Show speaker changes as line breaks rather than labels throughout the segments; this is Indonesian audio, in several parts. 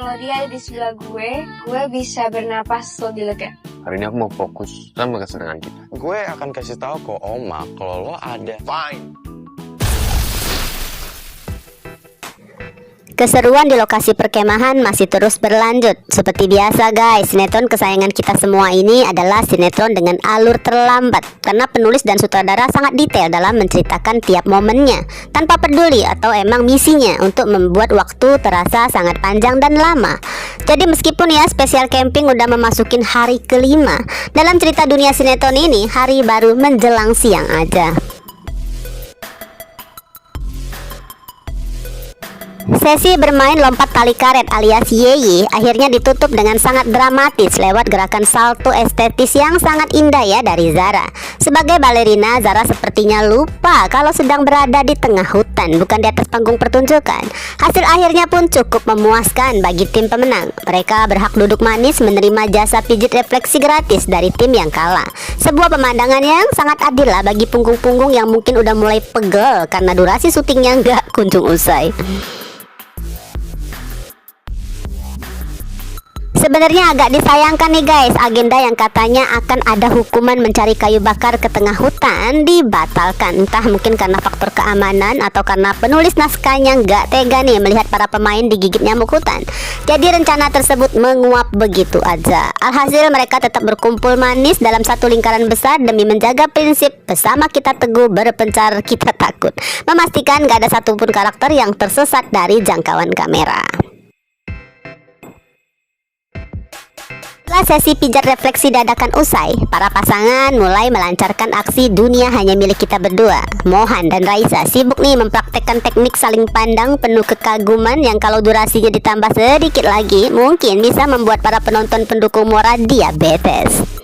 Kalau dia di sebelah gue bisa bernapas lebih lega.
Hari ini aku mau fokus sama kesenangan kita.
Gue akan kasih tahu ke Oma kalau lo ada. Fine.
Keseruan di lokasi perkemahan masih terus berlanjut. Seperti biasa guys, sinetron kesayangan kita semua ini adalah sinetron dengan alur terlambat, karena penulis dan sutradara sangat detail dalam menceritakan tiap momennya, tanpa peduli atau emang misinya untuk membuat waktu terasa sangat panjang dan lama. Jadi meskipun ya spesial camping udah memasukin hari kelima, dalam cerita dunia sinetron ini hari baru menjelang siang aja. Sesi bermain lompat tali karet alias YY akhirnya ditutup dengan sangat dramatis lewat gerakan salto estetis yang sangat indah ya dari Zara. Sebagai balerina, Zara sepertinya lupa kalau sedang berada di tengah hutan, bukan di atas panggung pertunjukan. Hasil akhirnya pun cukup memuaskan bagi tim pemenang. Mereka berhak duduk manis menerima jasa pijit refleksi gratis dari tim yang kalah. Sebuah pemandangan yang sangat adil lah bagi punggung-punggung yang mungkin udah mulai pegel karena durasi syutingnya nggak kunjung usai. Sebenarnya agak disayangkan nih guys, agenda yang katanya akan ada hukuman mencari kayu bakar ke tengah hutan dibatalkan. Entah mungkin karena faktor keamanan atau karena penulis naskahnya nggak tega nih melihat para pemain digigit nyamuk hutan. Jadi rencana tersebut menguap begitu aja. Alhasil mereka tetap berkumpul manis dalam satu lingkaran besar demi menjaga prinsip bersama kita teguh, berpencar kita takut. Memastikan gak ada satupun karakter yang tersesat dari jangkauan kamera. Setelah sesi pijat refleksi dadakan usai, para pasangan mulai melancarkan aksi dunia hanya milik kita berdua. Mohan dan Raisa sibuk nih mempraktekkan teknik saling pandang penuh kekaguman yang kalau durasinya ditambah sedikit lagi mungkin bisa membuat para penonton pendukung Mora diabetes.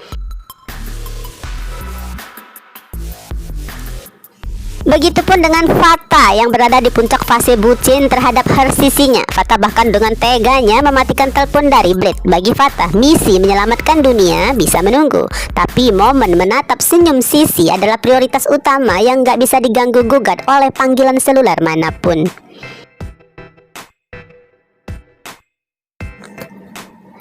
Begitupun dengan Fata yang berada di puncak fase bucin terhadap Sisinya. Fata bahkan dengan teganya mematikan telepon dari Blade. Bagi Fata, misi menyelamatkan dunia bisa menunggu, tapi momen menatap senyum Sisi adalah prioritas utama yang gak bisa diganggu gugat oleh panggilan seluler manapun.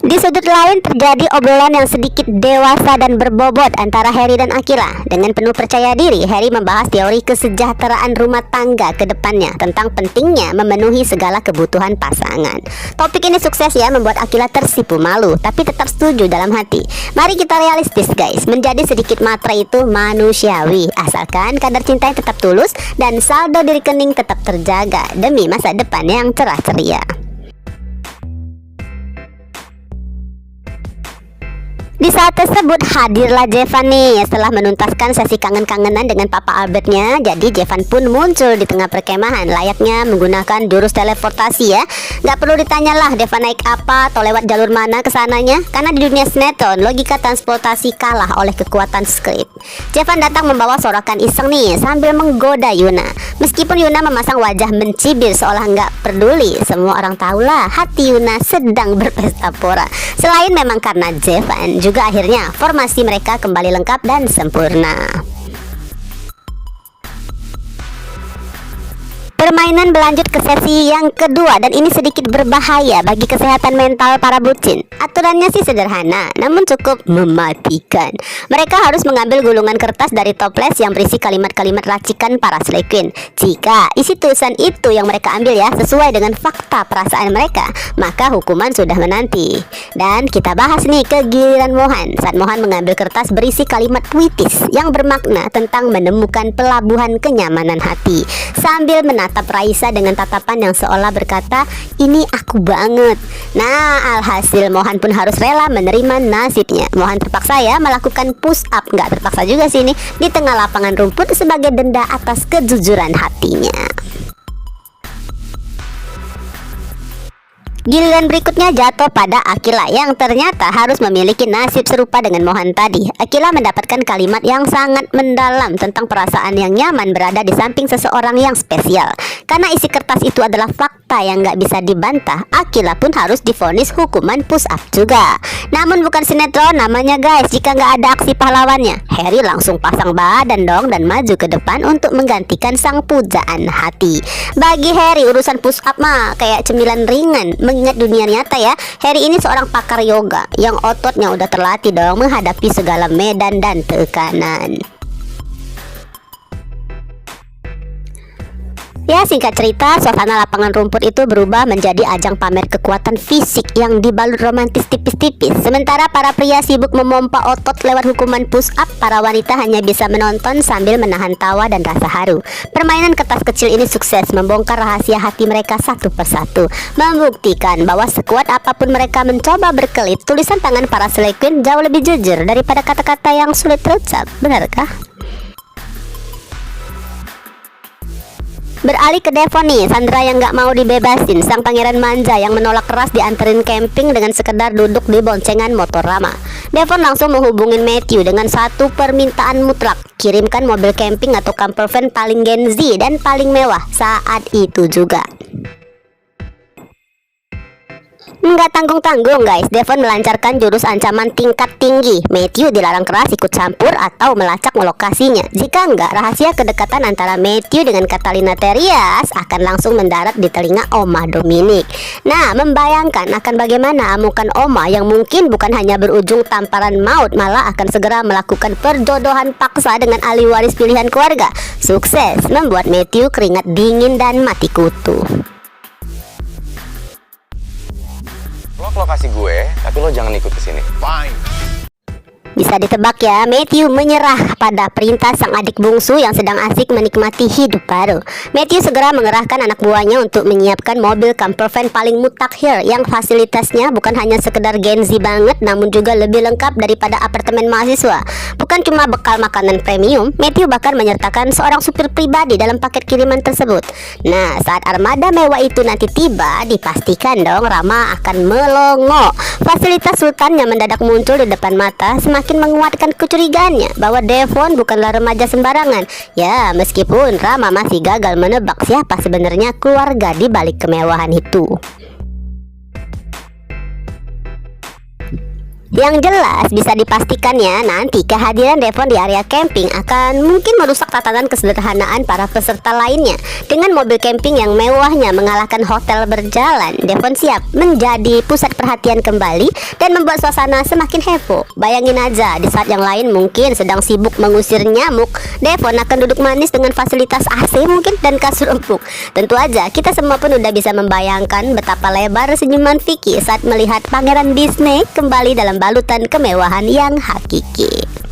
Di sudut lain terjadi obrolan yang sedikit dewasa dan berbobot antara Harry dan Akila. Dengan penuh percaya diri, Harry membahas teori kesejahteraan rumah tangga ke depannya tentang pentingnya memenuhi segala kebutuhan pasangan. Topik ini sukses ya membuat Akila tersipu malu, tapi tetap setuju dalam hati. Mari kita realistis guys, menjadi sedikit matre itu manusiawi, asalkan kadar cintanya tetap tulus dan saldo di rekening tetap terjaga demi masa depan yang cerah ceria. Di saat tersebut hadirlah Jevan nih setelah menuntaskan sesi kangen-kangenan dengan Papa Albertnya. Jadi Jevan pun muncul di tengah perkemahan layaknya menggunakan jurus teleportasi ya. Gak perlu ditanyalah Jevan naik apa atau lewat jalur mana kesananya, karena di dunia sinetron logika transportasi kalah oleh kekuatan skrip. Jevan datang membawa sorakan iseng nih sambil menggoda Yuna. Meskipun Yuna memasang wajah mencibir seolah nggak peduli, semua orang tahulah hati Yuna sedang berpesta pora. Selain memang karena Jevan, juga akhirnya formasi mereka kembali lengkap dan sempurna. Permainan berlanjut ke sesi yang kedua dan ini sedikit berbahaya bagi kesehatan mental para bucin. Aturannya sih sederhana, namun cukup mematikan. Mereka harus mengambil gulungan kertas dari toples yang berisi kalimat-kalimat racikan para slay queen. Jika isi tulisan itu yang mereka ambil ya sesuai dengan fakta perasaan mereka, maka hukuman sudah menanti. Dan kita bahas nih ke giliran Mohan. Saat Mohan mengambil kertas berisi kalimat puitis yang bermakna tentang menemukan pelabuhan kenyamanan hati, sambil menatap Raisa dengan tatapan yang seolah berkata, ini aku banget. Nah, alhasil Mohan pun harus rela menerima nasibnya. Mohan terpaksa ya melakukan push up, nggak terpaksa juga sih ini, di tengah lapangan rumput sebagai denda atas kejujuran hatinya. Giliran berikutnya jatuh pada Akila yang ternyata harus memiliki nasib serupa dengan Mohan tadi. Akila mendapatkan kalimat yang sangat mendalam tentang perasaan yang nyaman berada di samping seseorang yang spesial. Karena isi kertas itu adalah fakta yang gak bisa dibantah, Akila pun harus divonis hukuman push up juga. Namun bukan sinetron namanya guys jika gak ada aksi pahlawannya. Harry langsung pasang badan dong dan maju ke depan untuk menggantikan sang pujaan hati. Bagi Harry urusan push up mah kayak cemilan ringan, mengingat dunia nyata ya, Harry ini seorang pakar yoga yang ototnya udah terlatih dong menghadapi segala medan dan tekanan. Ya, singkat cerita, suasana lapangan rumput itu berubah menjadi ajang pamer kekuatan fisik yang dibalut romantis tipis-tipis. Sementara para pria sibuk memompa otot lewat hukuman push up, para wanita hanya bisa menonton sambil menahan tawa dan rasa haru. Permainan kertas kecil ini sukses membongkar rahasia hati mereka satu persatu, membuktikan bahwa sekuat apapun mereka mencoba berkelit, tulisan tangan para slay queen jauh lebih jujur daripada kata-kata yang sulit terucap. Benarkah? Beralih ke Devon nih, Sandra yang gak mau dibebasin, sang pangeran manja yang menolak keras dianterin camping dengan sekedar duduk di boncengan motor Rama. Devon langsung menghubungin Matthew dengan satu permintaan mutlak, kirimkan mobil camping atau camper van paling Gen Z dan paling mewah saat itu juga. Nggak tanggung-tanggung guys, Devon melancarkan jurus ancaman tingkat tinggi. Matthew dilarang keras ikut campur atau melacak lokasinya. Jika enggak, rahasia kedekatan antara Matthew dengan Catalina Terias akan langsung mendarat di telinga Oma Dominic. Nah, membayangkan akan bagaimana amukan Oma yang mungkin bukan hanya berujung tamparan maut, malah akan segera melakukan perjodohan paksa dengan ahli waris pilihan keluarga. Sukses membuat Matthew keringat dingin dan mati kutu.
Lo kasih gue, tapi lo jangan ikut ke sini. Fine.
Bisa ditebak ya, Matthew menyerah pada perintah sang adik bungsu yang sedang asik menikmati hidup baru. Matthew segera mengerahkan anak buahnya untuk menyiapkan mobil camper van paling mutakhir yang fasilitasnya bukan hanya sekedar Gen Z banget, namun juga lebih lengkap daripada apartemen mahasiswa. Bukan cuma bekal makanan premium, Matthew bahkan menyertakan seorang supir pribadi dalam paket kiriman tersebut. Nah, saat armada mewah itu nanti tiba, dipastikan dong Rama akan melongo. Fasilitas sultan yang mendadak muncul di depan mata semakin menguatkan kecurigaannya bahwa Devon bukanlah remaja sembarangan. Ya, meskipun Rama masih gagal menebak siapa sebenarnya keluarga di balik kemewahan itu. Yang jelas bisa dipastikan ya, nanti kehadiran Devon di area camping akan mungkin merusak tatanan kesederhanaan para peserta lainnya. Dengan mobil camping yang mewahnya mengalahkan hotel berjalan, Devon siap menjadi pusat perhatian kembali dan membuat suasana semakin heboh. Bayangin aja, di saat yang lain mungkin sedang sibuk mengusir nyamuk, Devon akan duduk manis dengan fasilitas AC mungkin dan kasur empuk. Tentu aja kita semua pun udah bisa membayangkan betapa lebar senyuman Vicky saat melihat Pangeran Disney kembali dalam balutan kemewahan yang hakiki.